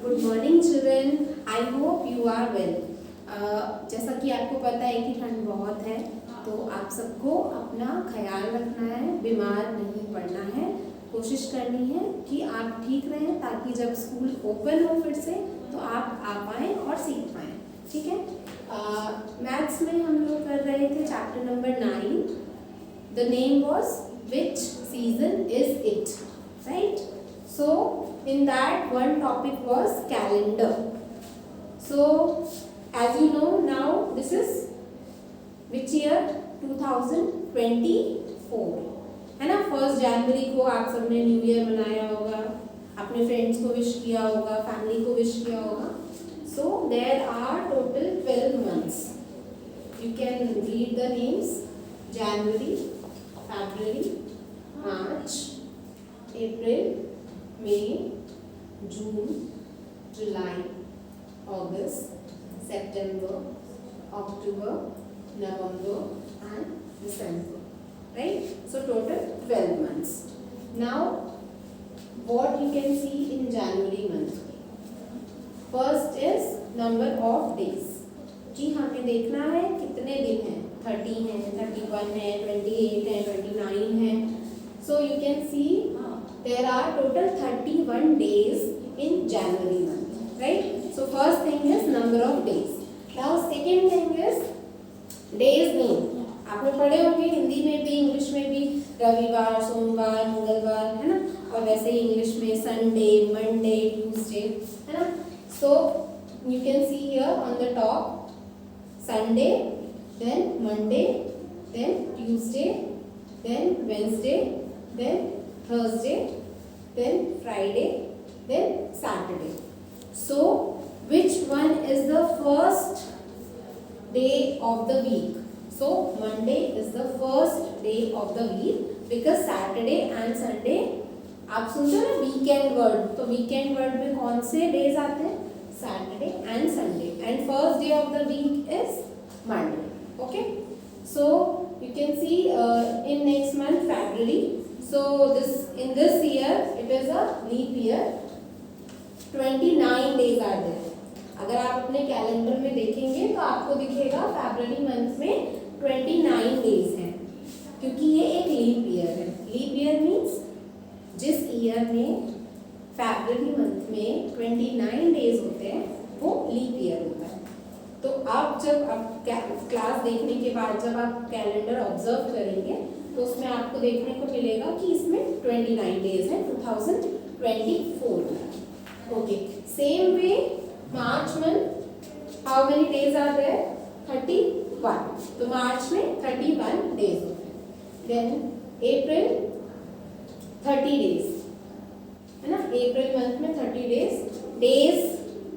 Good morning children, I hope you are well. जैसा कि आपको पता है कि ठंड बहुत है, तो आप सबको अपना ख्याल रखना है, बीमार नहीं पड़ना है, कोशिश करनी है कि आप ठीक रहें ताकि जब स्कूल ओपन हो फिर से तो आप आ पाएँ और सीख पाएँ। ठीक है। मैथ्स में हम लोग कर रहे थे chapter number 9। The name was which season is it, right? So in that one topic was calendar. So as you know now this is which year? 2024 है ना। 1 जनवरी को आप सबने न्यू ईयर मनाया होगा, अपने फ्रेंड्स को विश किया होगा, फैमिली को विश किया होगा। So there are total 12 months. You can read the names: January, February, March, April, May, June, July, August, September, October, November and December, right? So total 12 months. Now what you can see in January month? First is number of days, कि हमें देखना है कितने दिन हैं। 30 हैं, 31 है, 28 है, 29 है। So you can see there are total 31 days in January month, right? So first thing is number of days. Now second thing is days name. आपने पढ़े होंगे हिंदी में भी इंग्लिश में भी, रविवार, सोमवार, मंगलवार, है ना। और वैसे ही इंग्लिश में संडे, मंडे, ट्यूसडे, है ना। So you can see here on the top Sunday, then Monday, then Tuesday, then Wednesday, then Thursday, then Friday, then Saturday. So which one is the first day of the week? So Monday is the first day of the week because Saturday and Sunday आप सुनते हो ना weekend word, तो weekend word में कौन से days आते हैं? Saturday and Sunday, and first day of the week is Monday. Okay, so you can see in next month February. So in this year it is a leap year. 29 days are there. अगर आप अपने calendar में देखेंगे तो आपको दिखेगा फरवरी month में 29 days हैं, क्योंकि ये एक लीप ईयर है। लीप ईयर मीन्स जिस ईयर में फरवरी मंथ में 29 डेज होते हैं वो लीप ईयर होता है। तो आप जब आप क्लास देखने के बाद जब आप कैलेंडर ऑब्जर्व करेंगे तो उसमें आपको देखने को मिलेगा कि इसमें 29 डेज है 2024 में। Okay, same way March month how many days are there? 31। तो मार्च में 31 डेज होते हैं। देन अप्रैल 30 डेज, है ना। अप्रैल मंथ में 30 days. Days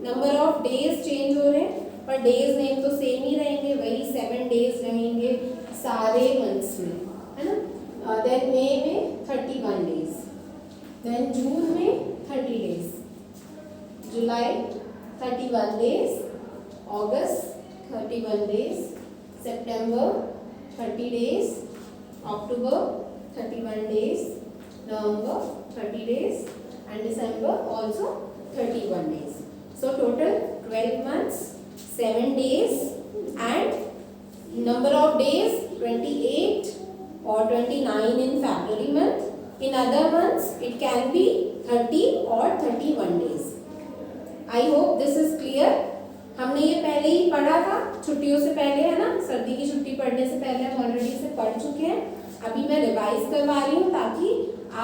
number of days change हो रहे हैं पर डेज नेम तो सेम ही रहेंगे, वही 7 डेज रहेंगे सारे मंथ्स में, है ना। देन मई में 31 डेज, देन जून में 30 days, July 31 days, August 31 days, September 30 days, October 31 days, November 30 days and December also 31 days. So total 12 months, 7 days and number of days 28 or 29 in February month. In other months it can be 30 or 31 days. I hope this is clear. हमने ये पहले ही पढ़ा था छुट्टियों से पहले, है ना। सर्दी की छुट्टी पढ़ने से पहले हम ऑलरेडी इसे पढ़ चुके हैं। अभी मैं रिवाइज करवा रही हूँ ताकि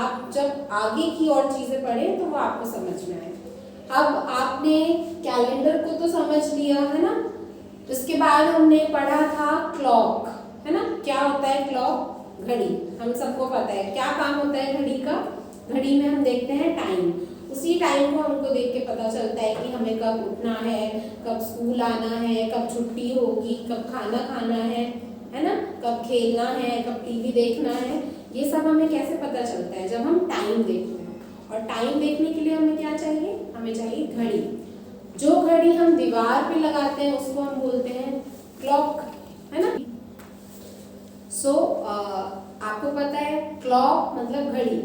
आप जब आगे की और चीज़ें पढ़ें तो वो आपको समझ में आए। अब आपने कैलेंडर को तो समझ लिया, है ना। उसके बाद हमने पढ़ा था क्लॉक, है ना। क्या होता है क्लॉक? घड़ी। हम सबको पता है क्या काम होता है घड़ी का। घड़ी में हम देखते हैं टाइम, उसी टाइम को हमको देख के पता चलता है कि हमें कब उठना है, कब स्कूल आना है, कब छुट्टी होगी, कब खाना खाना है ना, कब खेलना है, कब टीवी देखना है। ये सब हमें कैसे पता चलता है? जब हम टाइम देखते हैं। और टाइम देखने के लिए हमें क्या चाहिए? हमें चाहिए घड़ी। जो घड़ी हम दीवार पे लगाते हैं उसको हम बोलते हैं क्लॉक, है ना। सो आपको पता है क्लॉक मतलब घड़ी,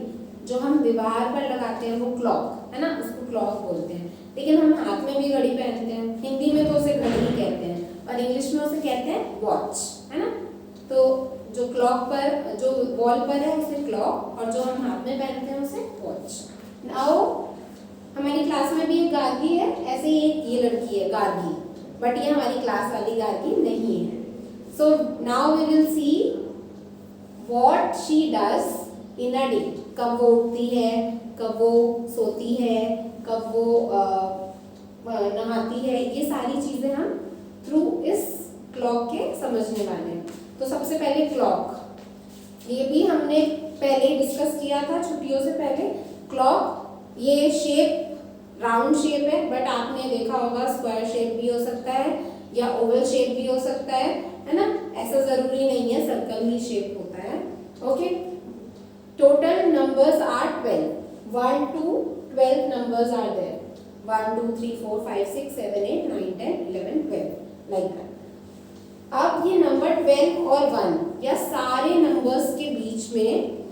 जो हम दीवार पर लगाते हैं वो क्लॉक, है ना, उसको क्लॉक बोलते हैं। लेकिन हम हाथ में भी घड़ी पहनते हैं, हिंदी में तो उसे घड़ी ही कहते हैं और इंग्लिश में उसे कहते हैं वॉच, है ना। तो जो क्लॉक पर, जो वॉल पर है उसे क्लॉक, और जो हम हाथ में पहनते हैं उसे वॉच। नाउ हमारी क्लास में भी एक गार्गी है, ऐसे ही एक ये लड़की है गार्गी, बट ये हमारी क्लास वाली गार्गी नहीं है। So now we will see what she does in a day. कब वो उठती है, कब वो सोती है, कब वो नहाती है, ये सारी चीजें हम थ्रू इस क्लॉक के समझने वाले हैं। तो सबसे पहले क्लॉक, ये भी हमने पहले डिस्कस किया था छुट्टियों से पहले। क्लॉक ये शेप राउंड शेप है, बट आपने देखा होगा स्क्वायर शेप भी हो सकता है या ओवल शेप भी हो सकता है ना। ऐसा जरूरी नहीं है सर्कल ही शेप होता है। Okay, total numbers are 12, 1 to 12 numbers are there, 1 2 3 4 5 6 7 8 9 10 11 12 like that. अब ये नंबर 12 और 1 या सारे नंबर्स के बीच में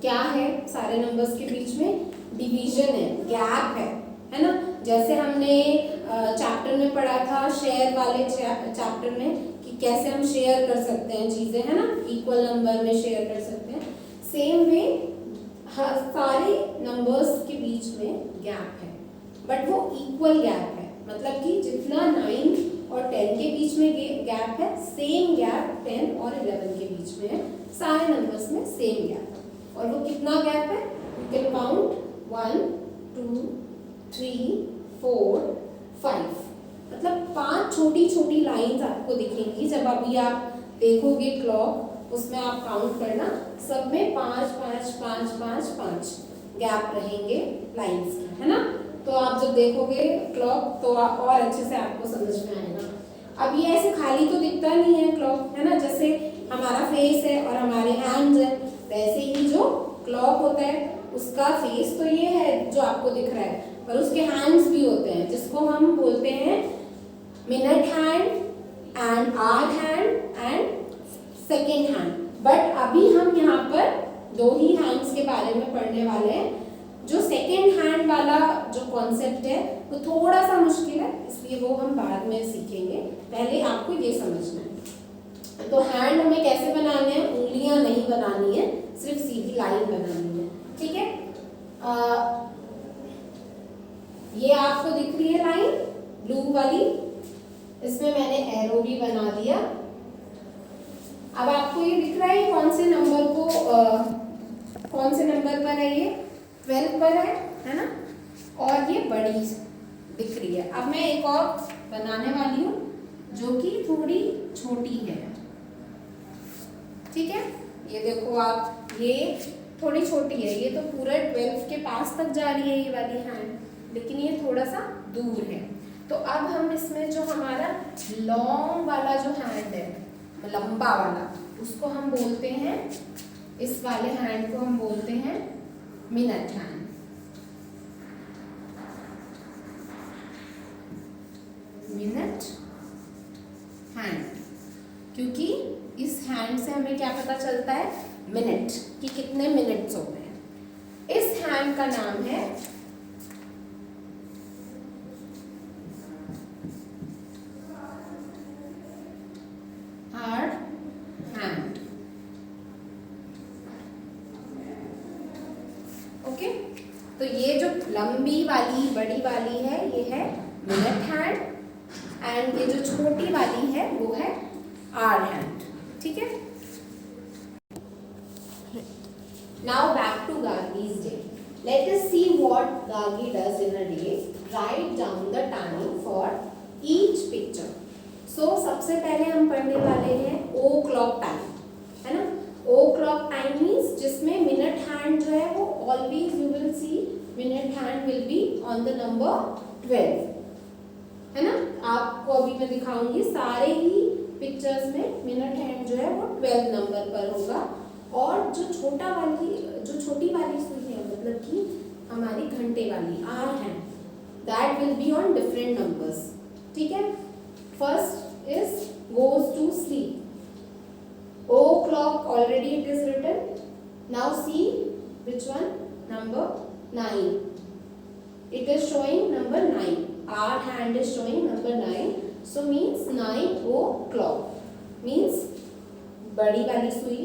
क्या है, सारे नंबर्स के बीच में डिवीजन है, गैप है ना। जैसे हमने चैप्टर में पढ़ा था, शेयर वाले चैप्टर में, कि कैसे हम शेयर कर सकते हैं चीजें, है ना, इक्वल नंबर में शेयर कर सकते हैं। सेम वे सारे नंबर्स के बीच में गैप है, बट वो इक्वल गैप है, मतलब कि जितना 9 और 10 के बीच में गैप है, सेम गैप 10 और 11 के बीच में है। सारे नंबर्स में सेम गैप है। और वो कितना गैप है, यू कैन काउंट 1 2 3 4 5, मतलब 5 छोटी छोटी लाइंस आपको दिखेंगी। जब अभी आप देखोगे क्लॉक, उसमें आप काउंट करना, सब में 5 5 5 5 5 गैप रहेंगे लाइंस के, है ना। तो आप जब देखोगे क्लॉक तो और अच्छे से आपको समझ में आएगा। अब ये ऐसे खाली तो दिखता नहीं है क्लॉक, है ना, जैसे हमारा फेस है और हमारे हैंड्स है, वैसे ही जो क्लॉक होता है उसका फेस तो ये है जो आपको दिख रहा है, पर उसके हैंड्स भी होते हैं, जिसको हम बोलते हैं minute hand and hour hand and second hand. But अभी हम यहाँ पर 2 ही हैंड्स के बारे में पढ़ने वाले हैं। जो सेकेंड हैंड वाला जो कॉन्सेप्ट है वो थोड़ा सा मुश्किल है, इसलिए वो हम बाद में सीखेंगे, पहले आपको ये समझना है। तो हैंड हमें कैसे बनाने हैं, उंगलियां नहीं बनानी है, सिर्फ सीधी लाइन बनानी है, ठीक है। ये आपको दिख रही है लाइन ब्लू वाली, इसमें मैंने एरो भी बना दिया। अब आपको ये दिख रहा है कौन से नंबर को कौन से नंबर पर है, ये 12 पर है ना, और ये बड़ी दिख रही है। अब मैं एक और बनाने वाली हूँ जो कि थोड़ी छोटी है, ठीक है। ये देखो आप, ये थोड़ी छोटी है, ये तो पूरा 12 के पास तक जा रही है ये वाली हैंड, लेकिन ये थोड़ा सा दूर है। तो अब हम इसमें जो हमारा लॉन्ग वाला जो हैंड है, लंबा वाला, उसको हम बोलते हैं, इस वाले हैंड को हम बोलते हैं मिनट हैंड। मिनट हैंड, क्योंकि इस हैंड से हमें क्या पता चलता है, मिनट, कि कितने मिनट्स हो गए। इस हैंड का नाम है हार्ड हैंड। ओके, तो ये जो लंबी वाली बड़ी वाली है ये है मिनट हैंड, एंड ये जो छोटी वाली है वो है आवर हैंड, ठीक है। Now back to Gargi's day. Let us see what Gargi does in a day. Write down the time for each picture. So सबसे पहले हम पढ़ने वाले हैं ओ क्लॉक टाइम, है ना। ओ क्लॉक टाइम मीन्स जिसमें मिनट हैंड जो है वो always you will see minute hand will be on the number 12, है ना। आपको अभी मैं दिखाऊंगी, सारे ही पिक्चर्स में मिनट हैंड जो है वो 12 नंबर पर होगा, और जो जो छोटी वाली सुई है, मतलब कि हमारी घंटे वाली hour hand, that will be on different numbers, ठीक है। First is goes to sleep. O clock already it is written. Now see which one, number 9. It is showing number 9. Our hand is showing number 9. So means 9 o'clock. Means बड़ी वाली सुई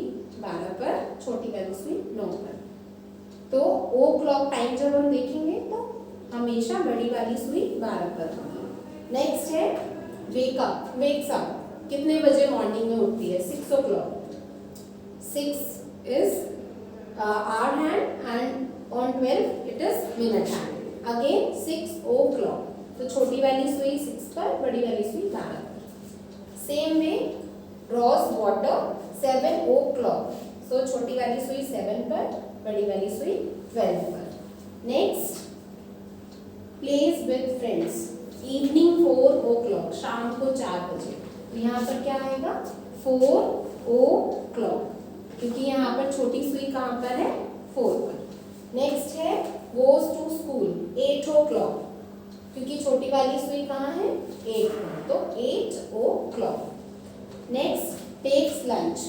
12 पर, छोटी वाली सुई 9 पर. तो ओ क्लॉक टाइम जब हम देखेंगे तो हमेशा बड़ी वाली सुई 12 पर होगी. नेक्स्ट है वेकअप. Wakes up. कितने बजे मॉर्निंग में उठती है? 6 o'clock. 6 is hour hand and on 12 it is minute hand. Again 6 o'clock. तो छोटी वाली सुई 6 पर, बड़ी वाली सुई 12 पर. Same way ड्रॉस water 7 o'clock. सो छोटी वाली सुई 7 पर, बड़ी वाली सुई 12 पर. Next plays with friends. Evening 4 o'clock. शाम को 4 बजे. तो यहाँ पर क्या आएगा? 4 o'clock. क्योंकि यहाँ पर छोटी सुई कहाँ पर है? 4 पर. नेक्स्ट है goes to school 8 o'clock. क्योंकि छोटी वाली सुई कहाँ है? 8 पर. तो 8 o'clock. Next takes lunch.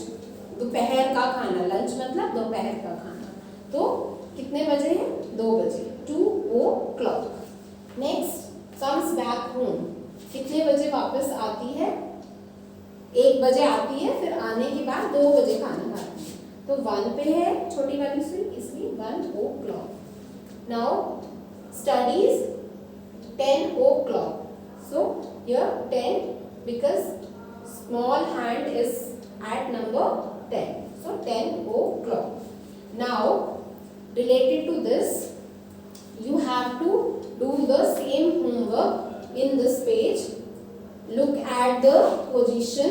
दोपहर का खाना. लंच मतलब दोपहर का खाना. तो कितने बजे है? 2 बजे. 2 o'clock. Next comes back home. कितने बजे वापस आती है? 1 बजे आती है, फिर आने के बाद 2 बजे खाना खाती है. तो 1 पे है छोटी वाली सुई, इसलिए 1 o'clock. Now studies 10 o'clock. So here 10 because small hand is at number 10. So 10 o'clock. Now related to this you have to do the same homework in this page. Look at the position.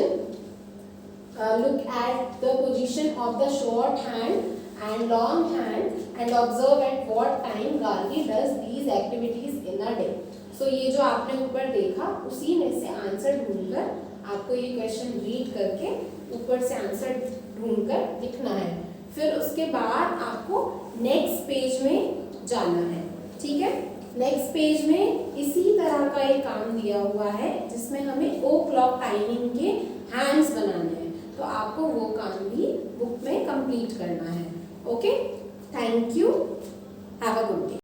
Look at the position of the short hand and long hand and observe at what time Gargi does these activities in a day. So ये जो आपने ऊपर देखा उसी में से answer ढूंढकर आपको ये क्वेश्चन रीड करके ऊपर से आंसर ढूंढकर लिखना है. फिर उसके बाद आपको नेक्स्ट पेज में जाना है. ठीक है. नेक्स्ट पेज में इसी तरह का एक काम दिया हुआ है जिसमें हमें ओ क्लॉक टाइमिंग के हैंड्स बनाने हैं. तो आपको वो काम भी बुक में कंप्लीट करना है. Okay. Thank you. Have a good day.